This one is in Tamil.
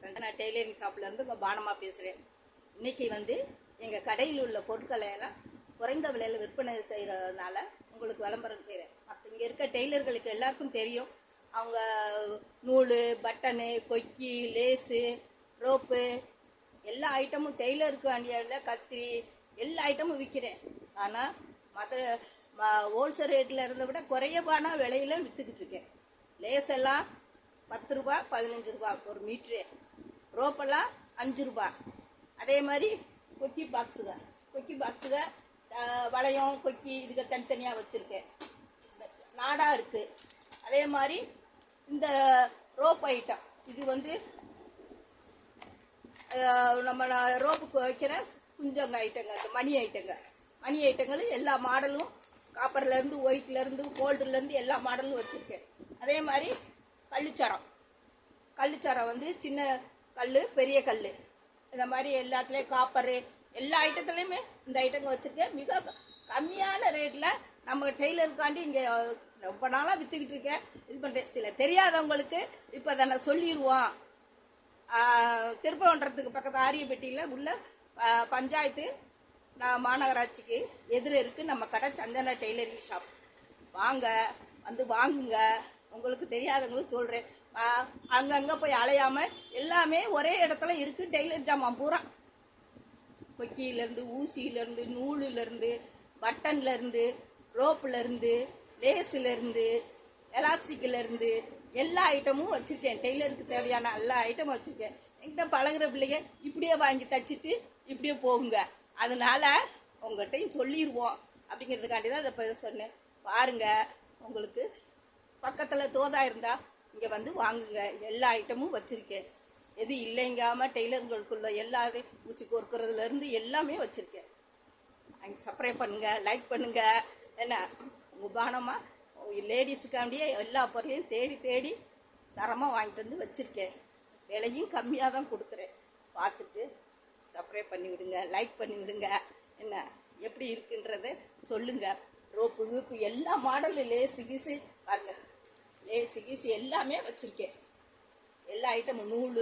வணக்கம். நான் டெய்லரிங் ஷாப்லேருந்து உங்கள் பானமாக பேசுகிறேன். இன்றைக்கி எங்கள் கடையில் உள்ள பொருட்களை எல்லாம் குறைந்த விலையில் விற்பனை செய்கிறதுனால உங்களுக்கு விளம்பரம் செய்கிறேன். மற்ற இங்கே இருக்க டெய்லர்களுக்கு எல்லாருக்கும் தெரியும். அவங்க நூல், பட்டனு, கொக்கி, லேஸு, ரோப்பு எல்லா ஐட்டமும் டெய்லருக்கு வேண்டிய கத்தி எல்லா ஐட்டமும் விற்கிறேன். ஆனால் மற்ற ஹோல்சேல் ரேட்டில் இருந்த விட குறையமான விலையில் விற்றுக்கிட்டு இருக்கேன். லேஸ் எல்லாம் 10 ரூபா 15 ரூபா ஒரு மீட்ரு, ரோப்பெல்லாம் 5 ரூபா. அதே மாதிரி கொக்கி பாக்ஸுக வளையம் கொக்கி இதுக்கு தனித்தனியாக வச்சுருக்கேன். நாடாக இருக்குது. அதே மாதிரி இந்த ரோப் ஐட்டம் இது நம்ம ரோப்புக்கு வைக்கிற குஞ்சங்க ஐட்டங்க, இந்த மணி ஐட்டங்கள் எல்லா மாடலும் காப்பர்லேருந்து ஒயிட்லேருந்து கோல்டுலேருந்து எல்லா மாடலும் வச்சுருக்கேன். அதே மாதிரி கள்ளுச்சரம் சின்ன கல், பெரிய கல், இந்த மாதிரி எல்லாத்துலேயும் காப்பரு எல்லா ஐட்டத்துலேயுமே இந்த ஐட்டங்கள் வச்சுருக்கேன். மிக கம்மியான ரேட்டில் நம்ம டெய்லருக்காண்டி இங்கே ரொம்ப நாளாக விற்றுக்கிட்டு இருக்கேன். இது பண்ணுறேன். சில தெரியாதவங்களுக்கு இப்போ அதை நான் சொல்லிடுவோம். திருப்பவன்றத்துக்கு பக்கத்து ஆரியப்பட்டியில் உள்ள பஞ்சாயத்து மாநகராட்சிக்கு எதிர இருக்குது நம்ம கடை சந்தன டெய்லரிங் ஷாப். வாங்குங்க. உங்களுக்கு தெரியாதவங்களுக்கு சொல்கிறேன். அங்கங்கே போய் அலையாமல் எல்லாமே ஒரே இடத்துல இருக்குது. டெய்லர் ஜாமான் பூரா கொக்கியிலேருந்து, ஊசியிலேருந்து, நூலுலேருந்து, பட்டன்லேருந்து, ரோப்புலேருந்து, லேஸுலேருந்து, எலாஸ்டிக்கிலேருந்து எல்லா ஐட்டமும் வச்சுருக்கேன். டெய்லருக்கு தேவையான எல்லா ஐட்டமும் வச்சுருக்கேன். என்கிட்ட பழகிற பிள்ளைங்க இப்படியே வாங்கி தைச்சிட்டு இப்படியே போகுங்க. அதனால் உங்கள்கிட்டையும் சொல்லிடுவோம் அப்படிங்கிறதுக்காண்டி தான் இதை சொன்னேன். பாருங்கள். உங்களுக்கு பக்கத்தில் தோதா இருந்தால் இங்கே வாங்குங்க. எல்லா ஐட்டமும் வச்சுருக்கேன். எது இல்லைங்காமல் டெய்லர்களுக்குள்ள எல்லா ஊசி கோர்க்கிறதுலேருந்து எல்லாமே வச்சுருக்கேன். அங்கே சப்ஸ்கிரைப் பண்ணுங்கள், லைக் பண்ணுங்கள். என்ன உங்கள் பானமாக லேடிஸுக்காண்டியே எல்லா பொருளையும் தேடி தரமாக வாங்கிட்டு வச்சுருக்கேன். விலையும் கம்மியாக தான் கொடுக்குறேன். பார்த்துட்டு சப்ஸ்கிரைப் பண்ணி விடுங்க, லைக் பண்ணி விடுங்க. என்ன எப்படி இருக்குன்றதை சொல்லுங்கள். ரோப்பு கீப்பு எல்லா மாடலும் லேஸு கீஸு பாருங்கள். லேஸு கீஸு எல்லாமே வச்சுருக்கேன். எல்லா ஐட்டமும் நூல்